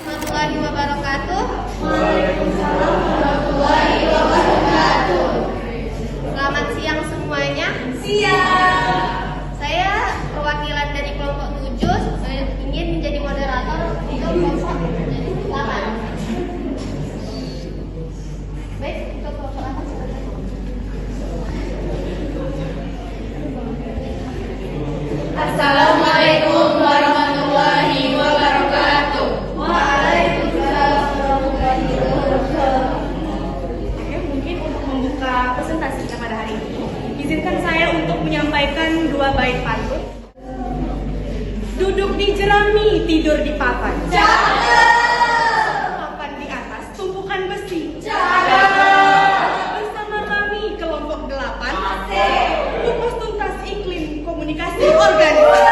Warahmatullahi wabarakatuh. Waalaikumsalam warahmatullahi wabarakatuh. Selamat siang semuanya. Siang. Saya perwakilan dari kelompok 7 ingin menjadi moderator di kelompok 8. Baik, untuk kelompok 8 silakan. Assalamualaikum warahmatullahi wabarakatuh. Waalaikumsalam warahmatullahi wabarakatuh. Oke, mungkin untuk membuka presentasi kita pada hari ini, izinkan saya untuk menyampaikan 2 bait pantun. Duduk di jerami, tidur di papan. Papan di atas, tumpukan besi. Bersama kami kelompok 8, kukus tuntas iklim komunikasi organisasi.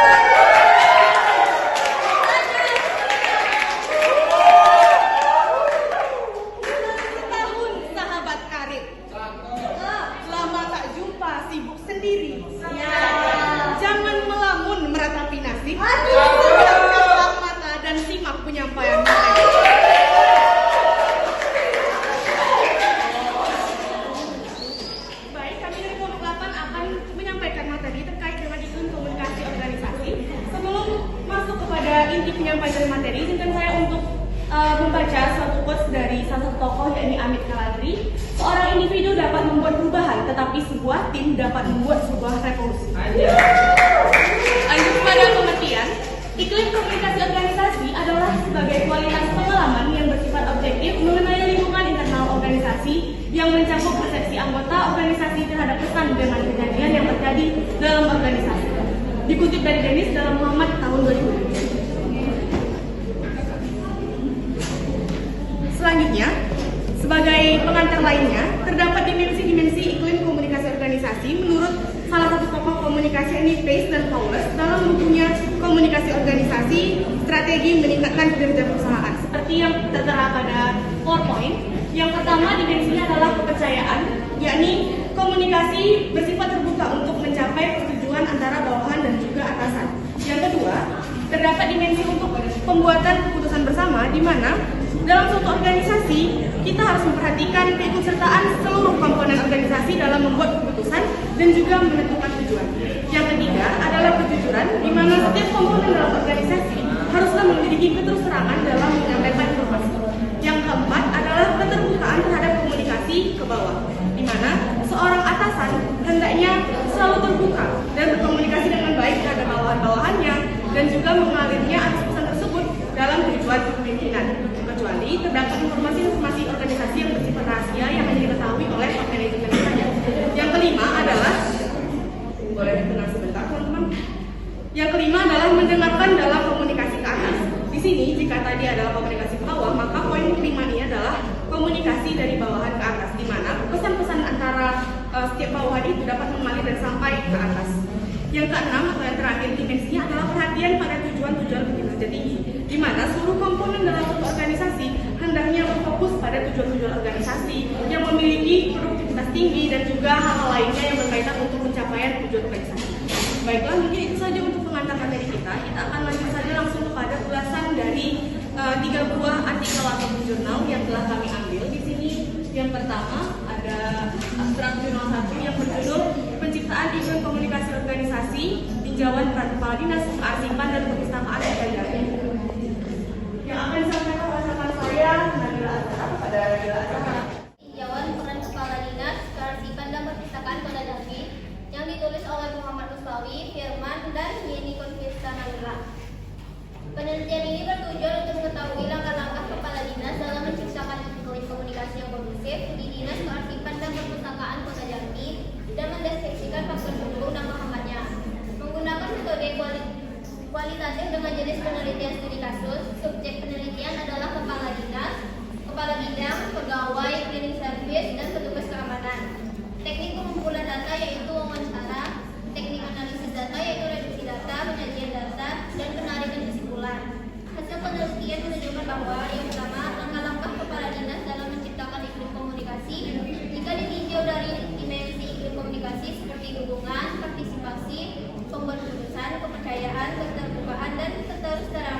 Setahun sahabat karib. Lama tak jumpa, sibuk sendiri. Jangan melamun meratapi nasib. Pejamkan mata dan simak penyampaian materi. Baik, kami dari kelompok 8 akan menyampaikan materi terkait dengan iklim komunikasi organisasi. Sebelum masuk kepada inti penyampaian dari materi, izinkan saya untuk membaca suatu quotes dari salah satu tokoh, yakni Amit Kaladri. Seorang individu dapat membuat perubahan, tetapi sebuah tim dapat membuat sebuah revolusi. Lanjut pada pengertian, iklim komunikasi organisasi adalah sebagai kualitas pengalaman yang bersifat objektif mengenai lingkungan internal organisasi yang mencakup persepsi anggota organisasi terhadap pesan dengan kejadian yang terjadi dalam organisasi. Dikutip dari Dennis dalam Muhammad tahun 2000. Selanjutnya, sebagai pengantar lainnya, terdapat dimensi-dimensi iklim komunikasi organisasi menurut salah satu tokoh komunikasi, yakni Pace dan Paulus, dalam bukunya Komunikasi Organisasi, Strategi Meningkatkan Kinerja Perusahaan. Seperti yang tertera pada PowerPoint, yang pertama dimensinya adalah kepercayaan, yakni komunikasi bersifat terbuka untuk mencapai persetujuan antara bawahan dan juga atasan. Yang kedua, terdapat dimensi untuk pembuatan keputusan bersama, di mana dalam suatu organisasi kita harus memperhatikan keikutsertaan seluruh komponen organisasi dalam membuat keputusan dan juga menentukan tujuan. Yang ketiga adalah kejujuran, di mana setiap komponen dalam organisasi haruslah memiliki keterus-terangan dalam menyampaikan informasi. Yang keempat adalah keterbukaan terhadap komunikasi ke bawah, di mana seorang atasan hendaknya selalu terbuka dan berkomunikasi dengan baik terhadap bawahan-bawahannya dan juga mengalirnya atas pesan tersebut dalam tujuan kepemimpinan, kecuali terdapat informasi organisasi yang bersifat rahasia yang hanya diketahui oleh top manajemen saja. Yang kelima adalah, boleh dengar sebentar teman-teman. Yang kelima adalah mendengarkan dalam komunikasi ke atas. Di sini jika tadi adalah komunikasi ke bawah, maka poin kelima ini adalah komunikasi dari bawahan ke atas, di mana pesan-pesan antara setiap bawahan itu dapat mengalir dan sampai ke atas. Yang keenam atau yang terakhir dimensinya adalah perhatian pada tujuan-tujuan kinerja tinggi, di mana seluruh komponen dalam suatu organisasi hendaknya berfokus pada tujuan-tujuan organisasi yang memiliki produktivitas tinggi dan juga hal-hal lainnya yang berkaitan untuk pencapaian tujuan organisasi. Baiklah, mungkin itu saja untuk pengantar materi kita. Kita akan lanjut saja langsung kepada ulasan dari 3 buah artikel atau jurnal yang telah kami ambil. Di sini yang pertama ada abstrak jurnal 1 yang berjudul Penciptaan Iklim Komunikasi Organisasi, Tinjauan Peran Kepala Dinas, Kearsipan dan Perpustakaan Kebudayaan. Yang akan disampaikan oleh rekan saya, Nabila Azhar, pada Nabila Azhar. Tinjauan Peran Kepala Dinas, Kearsipan dan Perpustakaan Kota Jambi yang ditulis oleh Muhammad Rusbawi, Firman, dan Yeni Konfirsa Nandra. Penelitian ini bertujuan untuk mengetahui langkah-langkah kepala dinas dalam menciptakan iklim komunikasi yang kondusif di Dinas Kearsipan dan Perpustakaan Kota Jambi dan mendeskripsikan faktor pendukung dan penghambatnya. Menggunakan metode kualitatif dengan jenis penelitian studi kasus, subjek penelitian adalah kepala dinas, kepala bidang, pegawai, cleaning service, dan petugas keamanan. Teknik pengumpulan data yaitu wawancara, teknik analisis data yaitu reduksi data, penyajian data, dan penarikan kesimpulan. Hasil penelitian menunjukkan bahwa yang pertama, langkah-langkah kepala dinas dalam menciptakan iklim komunikasi jika ditinjau dari dimensi iklim komunikasi seperti dukungan, partisipasi, pembuat keputusan, kepercayaan, keterbukaan, dan keterus-terang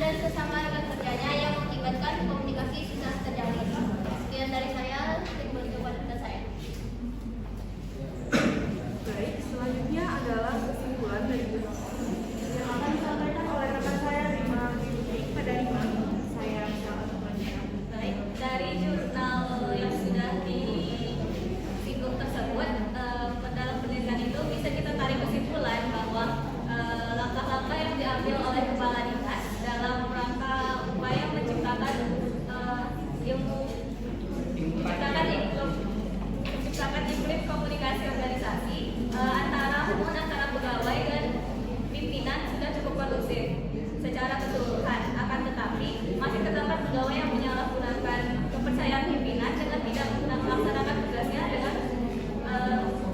dan sesama rekan kerjanya yang mengakibatkan komunikasi susah terjalin. Sekian dari saya, kepada saya. Baik, selanjutnya adalah kesimpulan dari yang akan disampaikan oleh rekan saya Rima Fitri. Pada Rima, saya akan membacakan. Baik, dari jurnal yang sudah disinggung tersebut, dalam penelitian itu bisa kita tarik kesimpulan bahwa langkah-langkah yang diambil oleh kepala dinas dalam rangka upaya menciptakan iklim komunikasi organisasi antara pegawai dan pimpinan sudah cukup kondusif secara keseluruhan. Akan tetapi masih terdapat pegawai yang menyalahgunakan kepercayaan pimpinan dengan tidak melaksanakan tugasnya dengan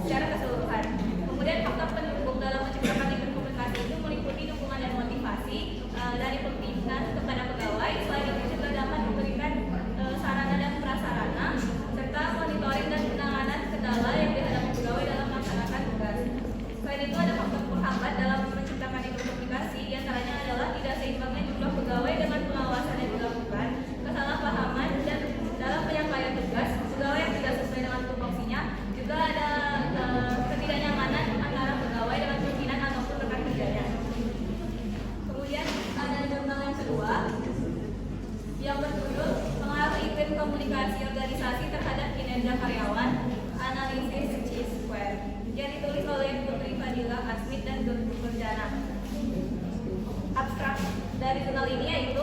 secara keseluruhan. Kemudian faktor pendukung dalam menciptakan iklim komunikasi itu meliputi dukungan dan motivasi dari pimpinan kepada pegawai. Selain itu juga dapat memberikan sarana dan prasarana serta monitoring dan penanganan kendala yang dihadapi pegawai dalam melaksanakan tugas. Selain itu ada faktor penghambat dalam menciptakan iklim komunikasi, diantaranya adalah tidak seimbangnya jumlah pegawai dengan pengawasan yang dilakukan, kesalahpahaman dan dalam penyampaian tugas, pegawai yang tidak sesuai dengan tupoksinya, juga ada ketidaknyamanan antara pegawai dengan pimpinan ataupun rekan kerjanya. Kemudian ada jurnal yang kedua yang berjudul Pengaruh Iklim Komunikasi Organisasi Terhadap Kinerja Karyawan, Analisis C-Square, yang ditulis oleh Putri Fadila Asmit dan Dr. Berjana. Abstrak dari jurnal ini yaitu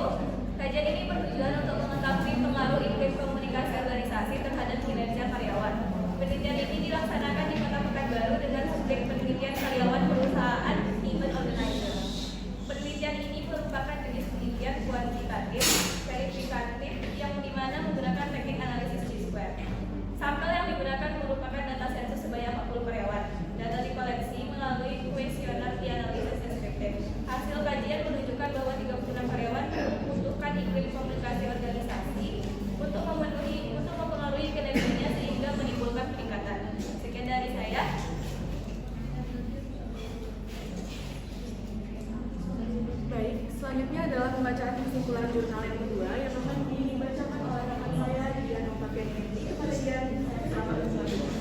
kajian ini bertujuan untuk mengetahui pengaruh iklim komunikasi organisasi terhadap kinerja karyawan. Penelitian ini dilaksanakan di Kota Pekanbaru dengan subjek penelitian karyawan perusahaan event organizer. Penelitian ini merupakan jenis penelitian kuantitatif verifikatif yang dimana menggunakan teknik analisis C-square. Sampel yang digunakan merupakan data sensus sebanyak 40 karyawan. Data dikoleksi melalui kuesioner dianalisis deskriptif. Hasil kajian menunjukkan bahwa 36 karyawan membutuhkan iklim komunikasi organisasi untuk mempengaruhi kinerjanya sehingga menimbulkan peningkatan. Sekian dari saya. Baik, selanjutnya adalah pembacaan kesimpulan jurnal yang kedua yang akan dibacakan oleh rekan saya Dian Nopakeni. Kepada Dian, selamat berselanjutnya.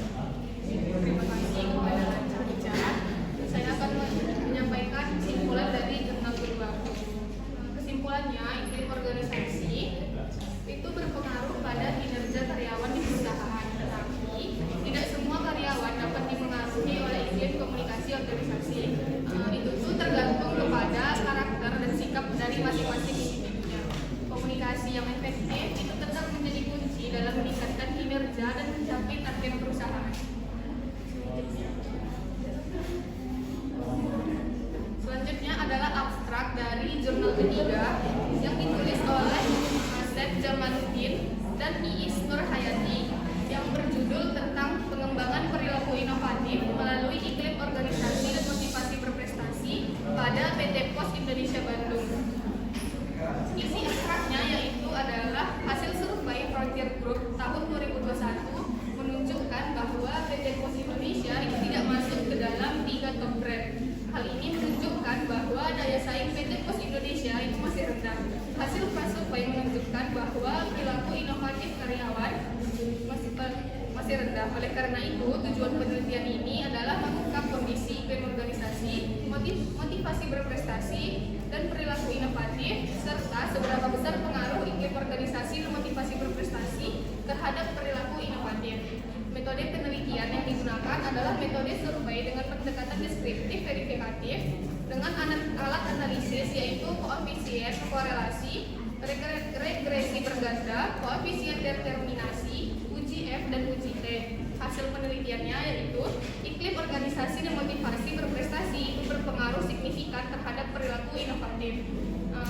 Terima kasih kepada lancar bicara. Saya akan menyampaikan kesimpulan dari jurnal kedua. Kesimpulannya, iklim organisasi itu berpengaruh pada kinerja karyawan di perusahaan, tetapi tidak semua karyawan dapat dipengaruhi oleh iklim komunikasi organisasi. Itu tuh tergantung kepada karakter dan sikap dari masing-masing individunya. Komunikasi yang efektif itu tetap menjadi kunci dalam meningkatkan kinerja dan mencapai target perusahaan. Selanjutnya adalah abstrak dari jurnal ketiga yang ditulis oleh Asep Jamaluddin dan Iis Nurhayati yang berjudul tentang pengembangan perilaku inovatif melalui iklim organisasi dan motivasi berprestasi pada PT Pos Indonesia Bandung. Isi abstraknya yaitu adalah hasil survei Frontier Group tahun 2021 menunjukkan bahwa PT Pos Indonesia itu tidak masuk ke dalam 3 top brand. Hal ini menunjukkan bahwa daya saing PT Pos Indonesia itu masih rendah. Hasil survei menunjukkan bahwa perilaku inovatif karyawan masih rendah. Oleh karena itu, tujuan penelitian ini adalah mengungkap kondisi iklim organisasi, motivasi berprestasi, dan perilaku inovatif, serta seberapa besar pengaruh iklim organisasi dan motivasi berprestasi terhadap perilaku inovatif. Metode penelitian yang digunakan adalah metode survei dengan pendekatan deskriptif verifikatif dengan alat analisis yaitu koefisien korelasi, regresi berganda, koefisien determinasi, uji F dan uji T. Hasil penelitiannya yaitu iklim organisasi dan motivasi berprestasi itu berpengaruh signifikan terhadap perilaku inovatif.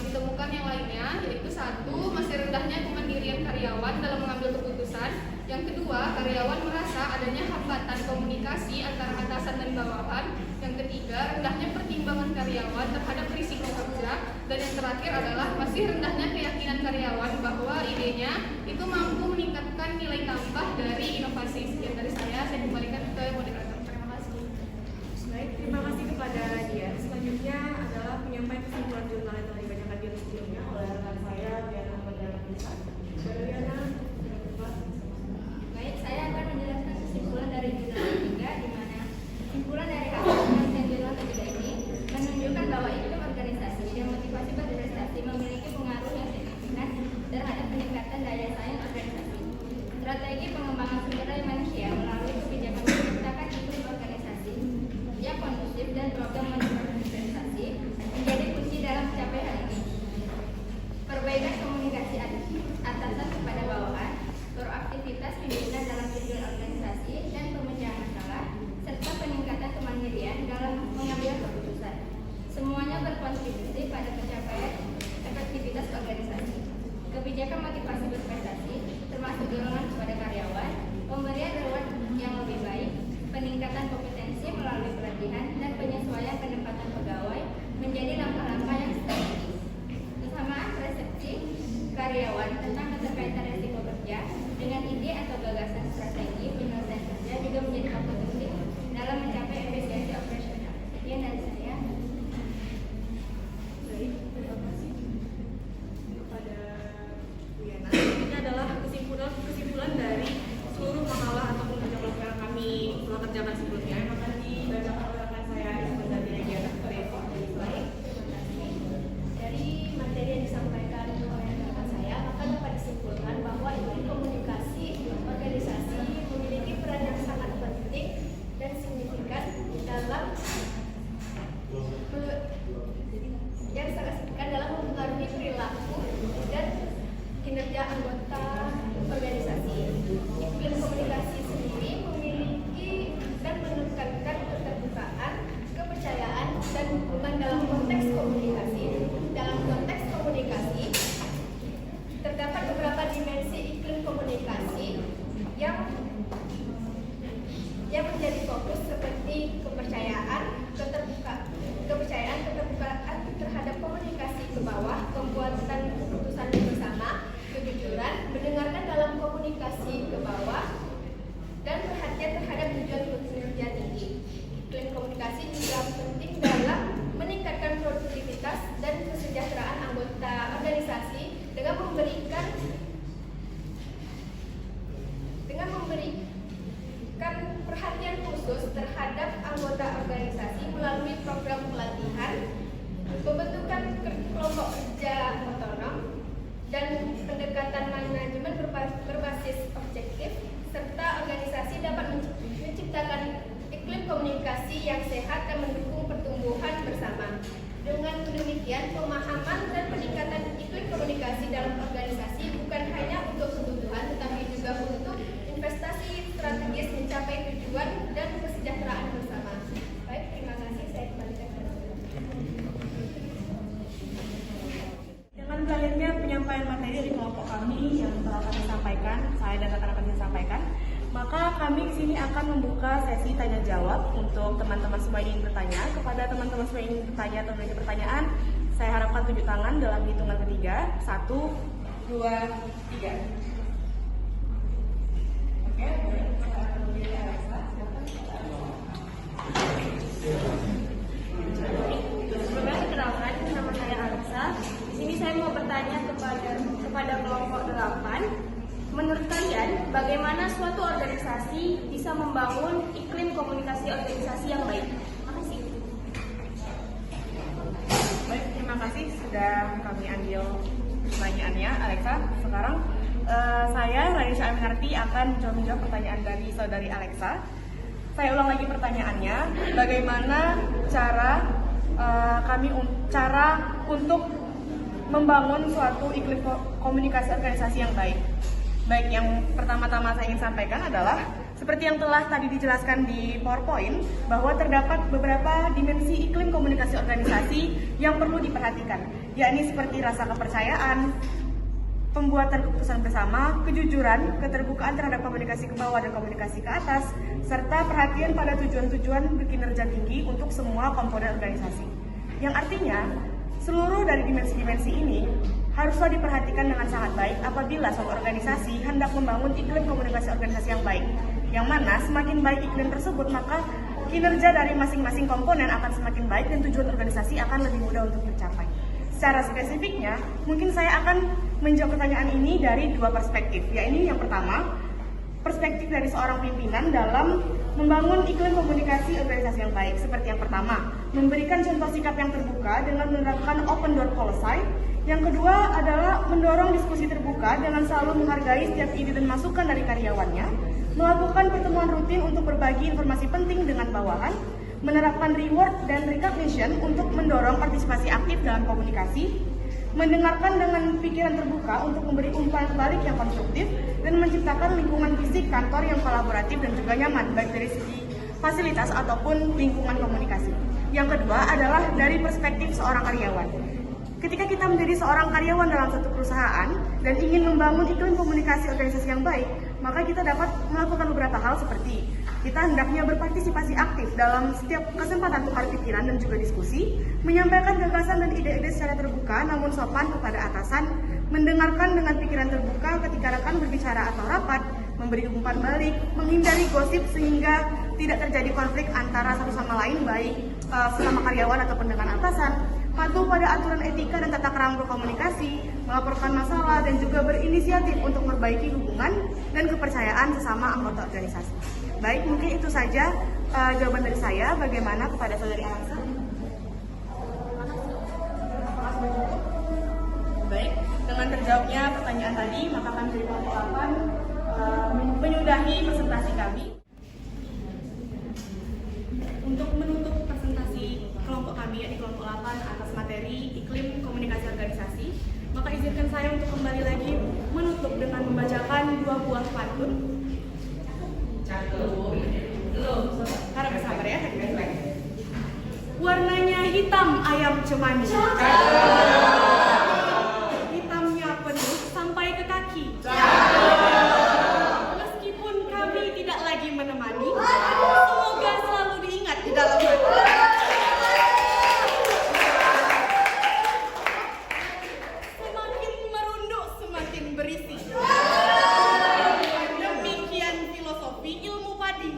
Ditemukan yang lainnya yaitu 1. Masih rendahnya kemandirian karyawan dalam mengambil keputusan. Yang kedua, karyawan merasa adanya hambatan komunikasi antara atasan dan bawahan. Yang ketiga, rendahnya pertimbangan karyawan terhadap risiko kerja. Dan yang terakhir adalah masih rendahnya keyakinan karyawan bahwa idenya itu mampu meningkatkan nilai tambah dari inovasi. Sekian dari saya kembalikan ke moderator. Terima kasih. Baik, terima kasih kepada Dian. Selanjutnya adalah penyampaian kesimpulan jurnal yang telah dibacakan di sebelumnya anggota organisasi. Iklim komunikasi sendiri memiliki dan menekankan keterbukaan, kepercayaan, dan dukungan dalam konteks komunikasi. Dalam konteks komunikasi, terdapat beberapa dimensi iklim komunikasi yang menjadi fokus seperti kepercayaan keterbukaan terhadap komunikasi ke bawah, pembuatan keputusan bersama, kejujuran, mendengarkan dalam komunikasi ke bawah, dan perhatian terhadap tujuan kinerja tinggi. Iklim komunikasi juga penting dalam meningkatkan produktivitas dan kesejahteraan anggota organisasi dengan memberikan perhatian khusus terhadap anggota organisasi melalui program pelatihan, pembentukan kelompok kerja otonom, dan pendekatan manajemen berbasis objektif, serta organisasi dapat menciptakan iklim komunikasi yang sehat dan mendukung pertumbuhan bersama. Dengan demikian, pemahaman dan peningkatan iklim komunikasi dalam organisasi bukan hanya untuk kebutuhan, tetapi juga untuk investasi strategis mencapai tujuan dan kesejahteraan bersama. Baik, terima kasih. Saya kembalikan ke Dengan berakhirnya penyampaian materi dari kelompok kami yang telah kami sampaikan, saya dan rekan-rekan kami sampaikan, maka kami di sini akan membuka sesi tanya jawab untuk teman-teman semua yang ingin bertanya. Kepada teman-teman semua yang ingin bertanya atau memiliki pertanyaan, saya harapkan tunjuk tangan dalam hitungan ketiga. 1, 2, 3. Oke, saya akan memilih Alexa. Sebagai keterangan, nama saya Alexa. Di sini saya mau bertanya kepada kelompok 8. Menurut kalian, bagaimana suatu organisasi bisa membangun iklim komunikasi organisasi yang baik? Makasih. Baik, terima kasih sudah kami ambil pertanyaannya, Alexa. Sekarang saya, Raisya Aminarti, akan menjawab pertanyaan dari saudari Alexa. Saya ulang lagi pertanyaannya, bagaimana cara untuk membangun suatu iklim komunikasi organisasi yang baik? Baik, yang pertama-tama saya ingin sampaikan adalah seperti yang telah tadi dijelaskan di PowerPoint, bahwa terdapat beberapa dimensi iklim komunikasi organisasi yang perlu diperhatikan, yakni seperti rasa kepercayaan, pembuatan keputusan bersama, kejujuran, keterbukaan terhadap komunikasi ke bawah dan komunikasi ke atas, serta perhatian pada tujuan-tujuan berkinerja tinggi untuk semua komponen organisasi. Yang artinya, seluruh dari dimensi-dimensi ini haruslah diperhatikan dengan sangat baik apabila suatu organisasi hendak membangun iklim komunikasi organisasi yang baik. Yang mana semakin baik iklim tersebut, maka kinerja dari masing-masing komponen akan semakin baik dan tujuan organisasi akan lebih mudah untuk tercapai. Secara spesifiknya, mungkin saya akan menjawab pertanyaan ini dari dua perspektif, yaitu yang pertama, perspektif dari seorang pimpinan dalam membangun iklim komunikasi organisasi yang baik. Seperti yang pertama, memberikan contoh sikap yang terbuka dengan menerapkan open door policy. Yang kedua adalah mendorong diskusi terbuka dengan selalu menghargai setiap ide dan masukan dari karyawannya, melakukan pertemuan rutin untuk berbagi informasi penting dengan bawahan, menerapkan reward dan recognition untuk mendorong partisipasi aktif dalam komunikasi, mendengarkan dengan pikiran terbuka untuk memberi umpan balik yang konstruktif, dan menciptakan lingkungan fisik kantor yang kolaboratif dan juga nyaman, baik dari segi fasilitas ataupun lingkungan komunikasi. Yang kedua adalah dari perspektif seorang karyawan. Ketika kita menjadi seorang karyawan dalam suatu perusahaan dan ingin membangun iklim komunikasi organisasi yang baik, maka kita dapat melakukan beberapa hal seperti kita hendaknya berpartisipasi aktif dalam setiap kesempatan tukar pikiran dan juga diskusi, menyampaikan gagasan dan ide-ide secara terbuka namun sopan kepada atasan, mendengarkan dengan pikiran terbuka ketika rekan berbicara atau rapat, memberi umpan balik, menghindari gosip sehingga tidak terjadi konflik antara satu sama lain, baik sesama karyawan ataupun dengan atasan, patuh pada aturan etika dan tata krama berkomunikasi, melaporkan masalah, dan juga berinisiatif untuk memperbaiki hubungan dan kepercayaan sesama anggota organisasi. Baik, mungkin itu saja jawaban dari saya. Bagaimana kepada saudari Alexa? Baik, dengan terjawabnya pertanyaan tadi, maka kami dari kelompok 8 menyudahi presentasi kami. Untuk menutup presentasi kelompok kami, yakni kelompok 8 atas materi iklim komunikasi organisasi, maka izinkan saya untuk kembali lagi menutup membacakan 2 buah pantun. Harap bersabar ya. Warnanya hitam ayam cemani. Hitamnya penuh sampai ke kaki. Meskipun kami tidak lagi menemani, semoga selalu diingat di dalam hati. Semakin merunduk, semakin berisi. Demikian filosofi ilmu padi.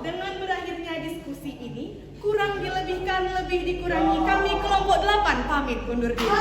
Dengan berakhirnya diskusi ini, kurang dilebihkan, lebih dikurangi, kami kelompok 8 pamit undur diri.